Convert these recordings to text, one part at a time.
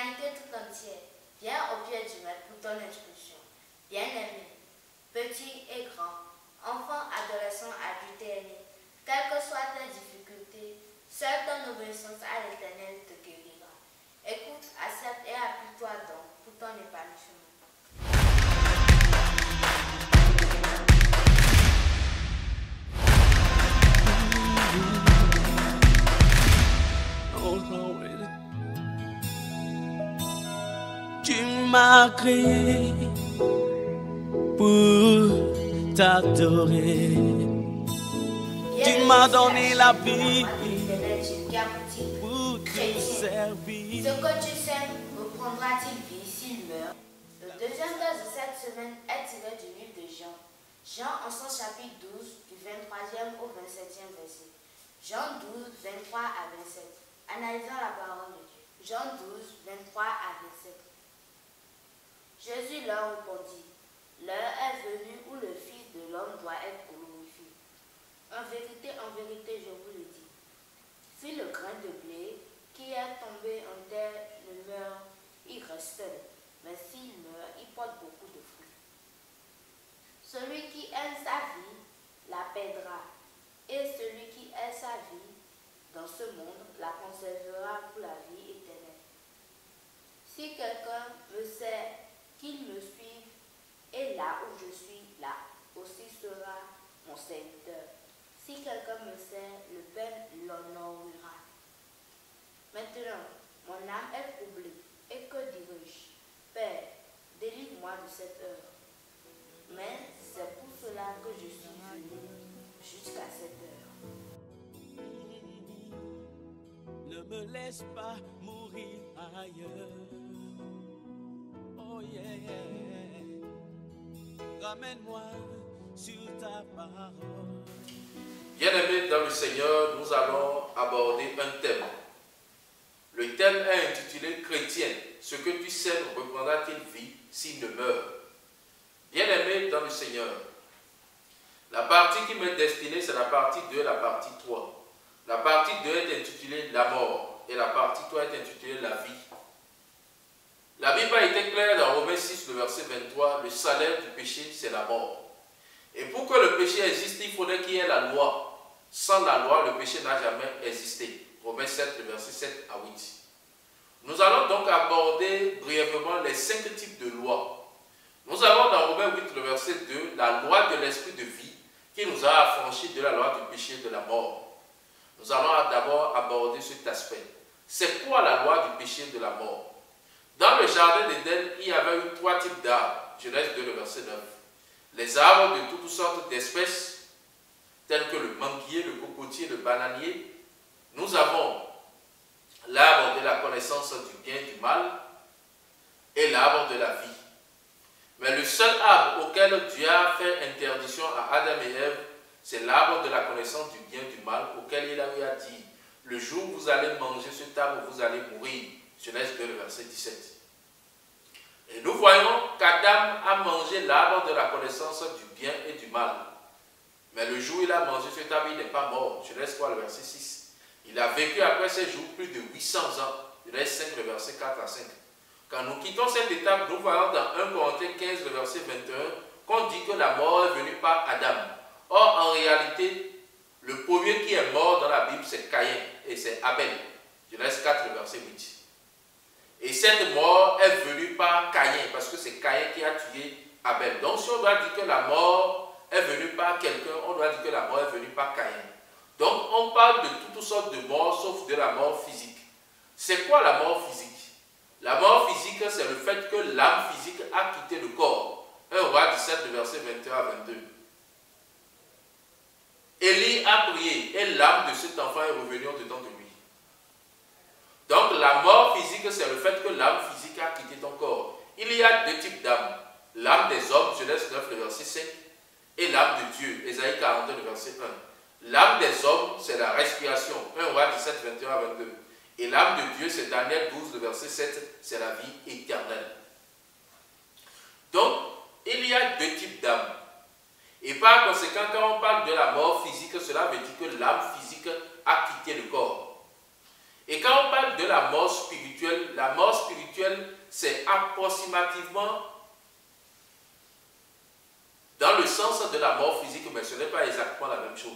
L'humanité tout entière vient au pied du maître pour ton instruction. Bien-aimés, petits et grands, enfants, adolescents, adultes et aînés, quelles que soient tes difficultés, seule ton obéissance à l'Éternel te guérira. Écoute, accepte et appuie-toi donc pour ton épanouissement. Tu m'as créé pour t'adorer. Tu m'as donné la vie pour te servir. Ce que tu sèmes reprendra-t-il vie s'il meurt? Le deuxième texte de cette semaine est tiré du livre de Jean. Jean en son chapitre 12, du 23e au 27e verset. Jean 12, 23 à 27. Analysons la parole de Dieu. Jean 12, 23 à 27. Jésus leur répondit, l'heure est venue où le Fils de l'homme doit être glorifié. En vérité, je vous le dis, si le grain de blé qui est tombé en terre ne meurt, il reste seul, mais s'il meurt, il porte beaucoup de fruits. Celui qui aime sa vie la perdra, et celui qui aime sa vie dans ce monde la conservera pour la vie éternelle. Si quelqu'un me sert, qu'il me suive, et là où je suis, là aussi sera mon serviteur. Si quelqu'un me sert, le Père l'honorera. Maintenant, mon âme est troublée, et que dirai-je? Père, délivre-moi de cette heure. Mais c'est pour cela que je suis venu jusqu'à cette heure. Ne me laisse pas mourir ailleurs. Oh yeah, yeah. Ramène-moi sur ta parole. Bien-aimés dans le Seigneur, nous allons aborder un thème. Le thème est intitulé Chrétien, ce que tu sèmes reprendra-t-il vie s'il ne meurt? Bien-aimés dans le Seigneur, la partie qui m'est destinée, c'est la partie 2 et la partie 3. La partie 2 est intitulée La mort et la partie 3 est intitulée La vie. La Bible a été claire dans Romains 6, le verset 23, le salaire du péché, c'est la mort. Et pour que le péché existe, il faudrait qu'il y ait la loi. Sans la loi, le péché n'a jamais existé. Romains 7, le verset 7 à 8. Nous allons donc aborder brièvement les 5 types de lois. Nous avons dans Romains 8, le verset 2, la loi de l'esprit de vie qui nous a affranchis de la loi du péché et de la mort. Nous allons d'abord aborder cet aspect. C'est quoi la loi du péché et de la mort? Dans le jardin d'Éden, il y avait eu 3 types d'arbres. Genèse 2, le verset 9. Les arbres de toutes sortes d'espèces, tels que le manguier, le cocotier, le bananier. Nous avons l'arbre de la connaissance du bien et du mal et l'arbre de la vie. Mais le seul arbre auquel Dieu a fait interdiction à Adam et Ève, c'est l'arbre de la connaissance du bien et du mal, auquel il a eu à dire, le jour où vous allez manger cet arbre, vous allez mourir. Genèse 2, le verset 17. Et nous voyons qu'Adam a mangé l'arbre de la connaissance du bien et du mal. Mais le jour où il a mangé cet arbre, il n'est pas mort. Genèse 3, le verset 6. Il a vécu après ces jours plus de 800 ans. Genèse 5, le verset 4 à 5. Quand nous quittons cette étape, nous voyons dans 1 Corinthiens 15, le verset 21, qu'on dit que la mort est venue par Adam. Or, en réalité, le premier qui est mort dans la Bible, c'est Caïn et c'est Abel. Genèse 4, le verset 8. Et cette mort est venue par Caïn, parce que c'est Caïn qui a tué Abel. Donc si on doit dire que la mort est venue par quelqu'un, on doit dire que la mort est venue par Caïn. Donc on parle de toutes sortes de morts, sauf de la mort physique. C'est quoi la mort physique? La mort physique, c'est le fait que l'âme physique a quitté le corps. 1 Roi 17, le verset 21 à 22. Élie a prié et l'âme de cet enfant est revenue au-dedans de lui. Donc la mort physique, c'est le fait que l'âme physique a quitté ton corps. Il y a 2 types d'âmes. L'âme des hommes, Genèse 9, le verset 5, et l'âme de Dieu, Ésaïe 42, le verset 1. L'âme des hommes, c'est la respiration, 1 Roi 17, 21 à 22. Et l'âme de Dieu, c'est Daniel 12, le verset 7, c'est la vie éternelle. Donc, il y a 2 types d'âmes. Et par conséquent, quand on parle de la mort physique, cela veut dire que l'âme physique a quitté le corps. Et quand on parle de la mort spirituelle, c'est approximativement dans le sens de la mort physique, mais ce n'est pas exactement la même chose.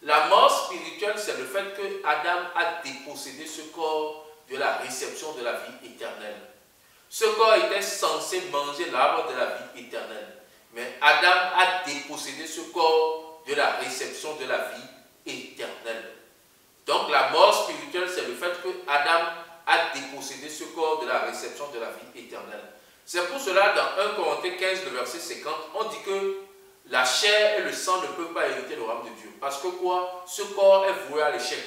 La mort spirituelle, c'est le fait que Adam a dépossédé ce corps de la réception de la vie éternelle. Ce corps était censé manger l'arbre de la vie éternelle. Mais Adam a dépossédé ce corps de la réception de la vie éternelle. Donc la mort spirituelle, c'est le fait que Adam a dépossédé ce corps de la réception de la vie éternelle. C'est pour cela, dans 1 Corinthiens 15, le verset 50, on dit que la chair et le sang ne peuvent pas hériter le royaume de Dieu. Parce que quoi? Ce corps est voué à l'échec.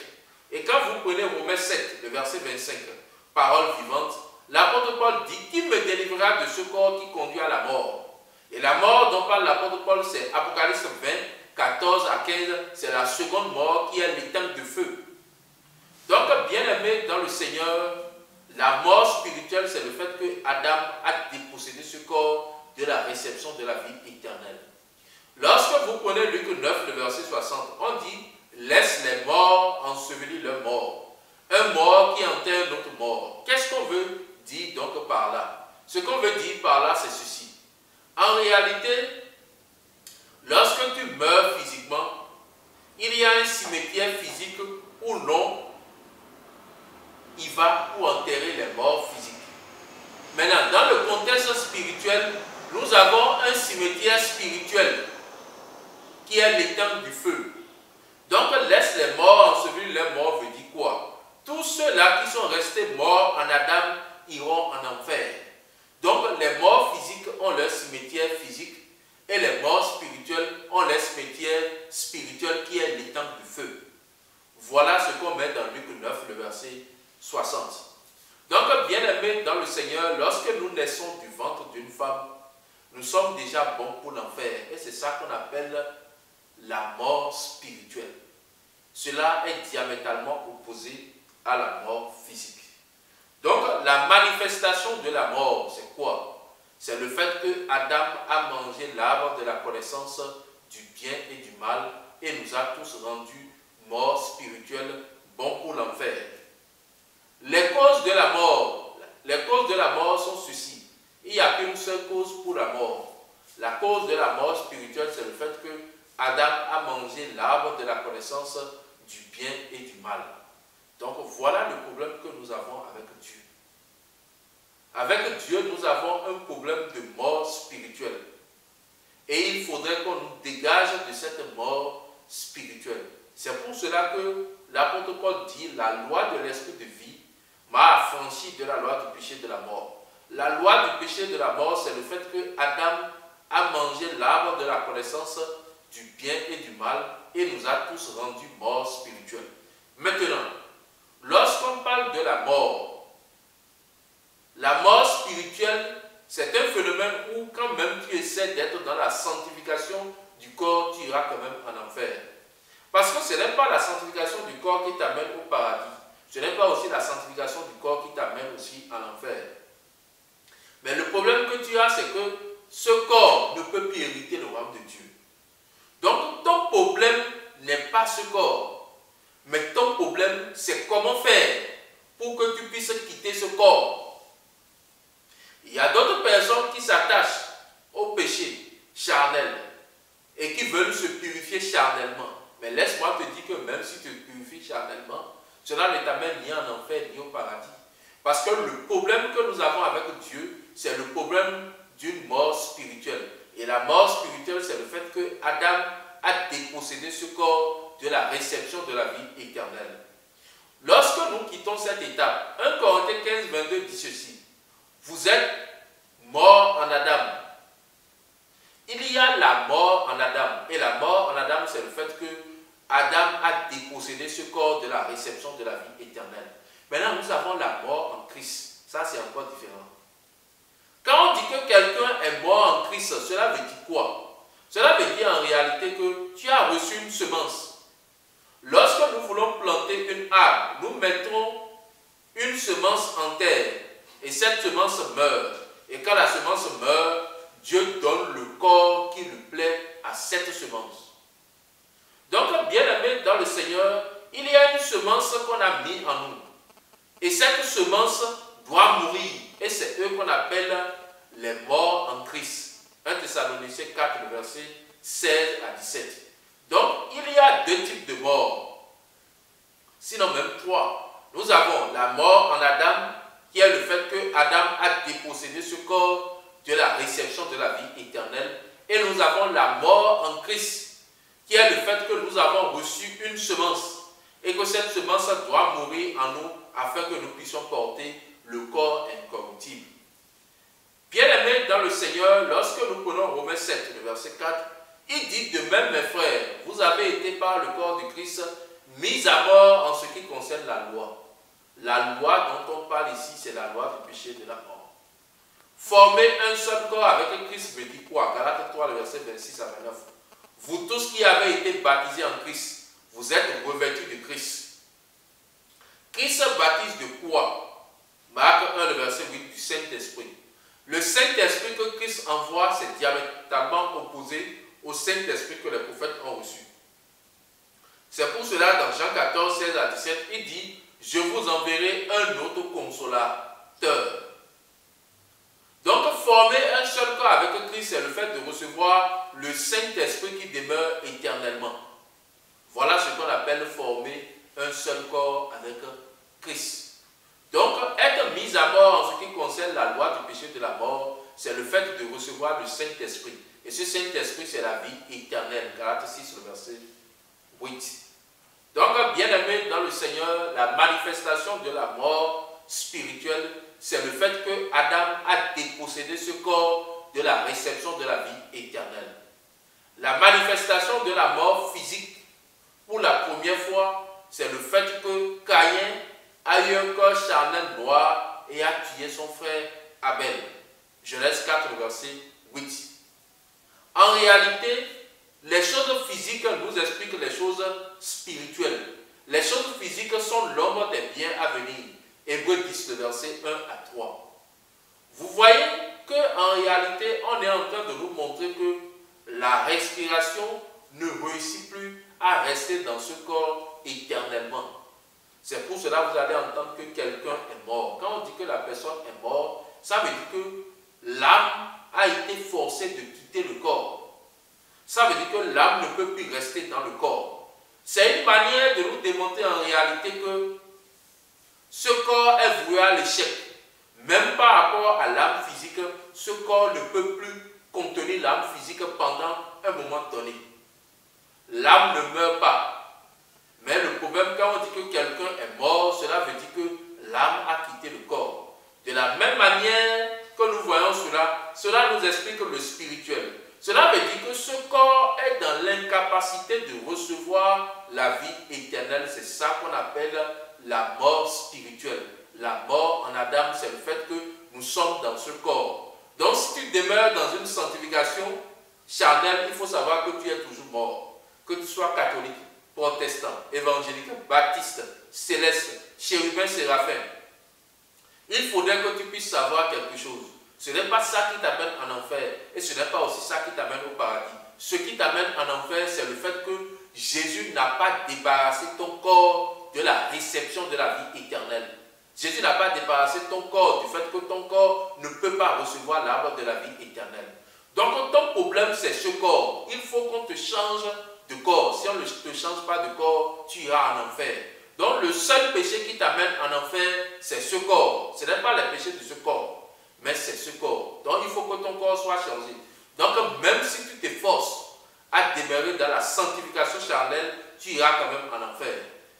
Et quand vous prenez Romains 7, le verset 25, parole vivante, l'apôtre Paul dit « Qui me délivrera de ce corps qui conduit à la mort ?» Et la mort dont parle l'apôtre Paul, c'est Apocalypse 20, 14 à 15, c'est la seconde mort qui est l'étang de feu. Donc, bien-aimé dans le Seigneur, la mort spirituelle, c'est le fait que Adam a dépossédé ce corps de la réception de la vie éternelle. Lorsque vous prenez Luc 9, le verset 60, on dit « Laisse les morts ensevelir leurs morts. » Un mort qui enterre notre mort. Qu'est-ce qu'on veut dire donc par là? Ce qu'on veut dire par là, c'est ceci. En réalité, lorsque tu meurs physiquement, il y a un cimetière physique où l'on y va pour enterrer les morts physiques. Maintenant, dans le contexte spirituel, nous avons un cimetière spirituel qui est l'étang du feu. Donc, laisse les morts ensevelir les morts veut dire quoi? Tous ceux-là qui sont restés morts en Adam iront en enfer. Donc, les morts physiques ont leur cimetière physique et les morts spirituels ont leur cimetière spirituel qui est l'étang du feu. Voilà ce qu'on met dans Luc 9, le verset 60. Donc, bien-aimés dans le Seigneur, lorsque nous naissons du ventre d'une femme, nous sommes déjà bons pour l'enfer. Et c'est ça qu'on appelle la mort spirituelle. Cela est diamétralement opposé à la mort physique. Donc, la manifestation de la mort, c'est quoi? C'est le fait que Adam a mangé l'arbre de la connaissance du bien et du mal et nous a tous rendus morts spirituels, bons pour l'enfer. Les causes de la mort sont ceci. Il n'y a qu'une seule cause pour la mort. La cause de la mort spirituelle, c'est le fait que Adam a mangé l'arbre de la connaissance du bien et du mal. Donc voilà le problème que nous avons avec Dieu. Avec Dieu, nous avons un problème de mort spirituelle. Et il faudrait qu'on nous dégage de cette mort spirituelle. C'est pour cela que l'apôtre Paul dit « La loi de l'esprit de vie m'a affranchi de la loi du péché de la mort. » La loi du péché de la mort, c'est le fait que Adam a mangé l'arbre de la connaissance du bien et du mal et nous a tous rendus morts spirituels. Maintenant, lorsqu'on parle de la mort spirituelle, c'est un phénomène où quand même tu essaies d'être dans la sanctification du corps, tu iras quand même en enfer. Parce que ce n'est pas la sanctification du corps qui t'amène au paradis. Ce n'est pas aussi la sanctification du corps qui t'amène aussi en enfer. Mais le problème que tu as, c'est que ce corps ne peut plus hériter le royaume de Dieu. Donc ton problème n'est pas ce corps. Mais ton problème, c'est comment faire pour que tu puisses quitter ce corps. Il y a d'autres personnes qui s'attachent au péché charnel et qui veulent se purifier charnellement. Mais laisse-moi te dire que même si tu te purifies charnellement, cela ne t'amène ni en enfer ni au paradis. Parce que le problème que nous avons avec Dieu, c'est le problème d'une mort spirituelle. Et la mort spirituelle, c'est le fait que Adam a dépossédé ce corps de la réception de la vie éternelle. Lorsque nous quittons cette étape, 1 Corinthiens 15, 22 dit ceci. Vous êtes morts en Adam. Il y a la mort en Adam. Et la mort en Adam, c'est le fait que Adam a dépossédé ce corps de la réception de la vie éternelle. Maintenant, nous avons la mort en Christ. Ça, c'est encore différent. Quand on dit que quelqu'un est mort en Christ, cela veut dire quoi? Cela veut dire en réalité que tu as reçu une semence. Lorsque nous voulons planter une arbre, nous mettons une semence en terre. Et cette semence meurt. Et quand la semence meurt, Dieu donne le corps qui lui plaît à cette semence. Donc, bien-aimé dans le Seigneur, il y a une semence qu'on a mis en nous. Et cette semence doit mourir. Et c'est eux qu'on appelle les morts en Christ. 1 Thessaloniciens 4, le verset 16 à 17. Donc, il y a deux types de morts. Sinon même trois. Nous avons la mort en Adam, qui est le fait que Adam a dépossédé ce corps de la réception de la vie éternelle. Et nous avons la mort en Christ, qui est le fait que nous avons reçu une semence. Et que cette semence doit mourir en nous afin que nous puissions porter le corps incorruptible. Bien-aimés dans le Seigneur, lorsque nous prenons Romains 7, le verset 4, il dit de même, mes frères, vous avez été par le corps de Christ mis à mort en ce qui concerne la loi. La loi dont on parle ici, c'est la loi du péché et de la mort. Former un seul corps avec Christ me dit quoi? Galates 3, le verset 26 à 29. Vous tous qui avez été baptisés en Christ, vous êtes revêtus de Christ. Christ baptise de quoi? Marc 1, le verset 8 du Saint-Esprit. Le Saint-Esprit que Christ envoie, c'est diamétralement opposé au Saint-Esprit que les prophètes ont reçu. C'est pour cela, dans Jean 14, 16 à 17, il dit, je vous enverrai un autre consolateur. Donc, former un seul corps avec Christ, c'est le fait de recevoir le Saint-Esprit qui demeure éternellement. Voilà ce qu'on appelle former un seul corps avec Christ. Donc, être mis à mort en ce qui concerne la loi du péché de la mort, c'est le fait de recevoir le Saint-Esprit. Et ce Saint-Esprit, c'est la vie éternelle. Galates 6, le verset 8. Donc, bien-aimés dans le Seigneur, la manifestation de la mort spirituelle, c'est le fait que Adam a dépossédé ce corps de la réception de la vie éternelle. La manifestation de la mort physique, pour la première fois, c'est le fait que Caïn a eu un corps charnel noir et a tué son frère Abel. Genèse 4, verset 8. En réalité, les choses physiques nous expliquent les choses spirituelles. Les choses physiques sont l'ombre des biens à venir. Hébreux 10, le verset 1 à 3. Vous voyez qu'en réalité, on est en train de nous montrer que la respiration ne réussit plus à rester dans ce corps éternellement. C'est pour cela que vous allez entendre que quelqu'un est mort. Quand on dit que la personne est morte, ça veut dire que l'âme a été forcée de quitter le corps. Ça veut dire que l'âme ne peut plus rester dans le corps. C'est une manière de nous démontrer en réalité que ce corps est voué à l'échec. Même par rapport à l'âme physique, ce corps ne peut plus contenir l'âme physique pendant un moment donné. L'âme ne meurt pas. Mais le problème, quand on dit que quelqu'un est mort, cela veut dire que l'âme a quitté le corps. De la même manière que nous voyons cela, cela nous explique le spirituel. Cela veut dire que ce corps est dans l'incapacité de recevoir la vie éternelle. C'est ça qu'on appelle la mort spirituelle. La mort en Adam, c'est le fait que nous sommes dans ce corps. Donc si tu demeures dans une sanctification charnelle, il faut savoir que tu es toujours mort. Que tu sois catholique, protestant, évangélique, baptiste, céleste, chérubin, séraphin. Il faudrait que tu puisses savoir quelque chose. Ce n'est pas ça qui t'amène en enfer et ce n'est pas aussi ça qui t'amène au paradis. Ce qui t'amène en enfer, c'est le fait que Jésus n'a pas débarrassé ton corps de la réception de la vie éternelle. Jésus n'a pas débarrassé ton corps du fait que ton corps ne peut pas recevoir l'arbre de la vie éternelle. Donc ton problème, c'est ce corps. Il faut qu'on te change de corps. Si on ne te change pas de corps, tu iras en enfer. Donc le seul péché qui t'amène en enfer, c'est ce corps. Ce n'est pas le péché de ce corps, mais c'est ce corps. Donc il faut que ton corps soit changé. Donc même si tu t'efforces à demeurer dans la sanctification charnelle, tu iras quand même en enfer.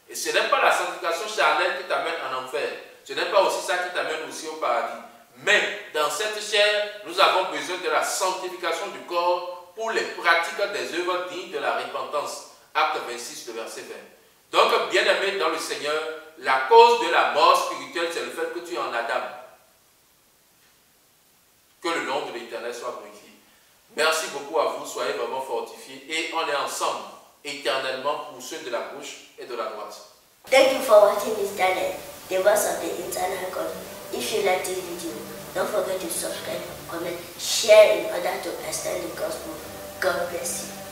Et ce n'est pas la sanctification charnelle qui t'amène en enfer. Ce n'est pas aussi ça qui t'amène aussi au paradis. Mais dans cette chair, nous avons besoin de la sanctification du corps pour les pratiques des œuvres dignes de la repentance. Acte 26, le verset 20. Donc, bien-aimé dans le Seigneur, la cause de la mort spirituelle, c'est le fait que tu es en Adam. Que le nom de l'Éternel soit glorifié. Merci beaucoup à vous, soyez vraiment fortifiés et on est ensemble éternellement pour ceux de la gauche et de la droite. Thank you for watching this channel, the voice of the Eternal God. If you like this video, don't forget to subscribe, comment, share in order to extend the gospel. God bless you.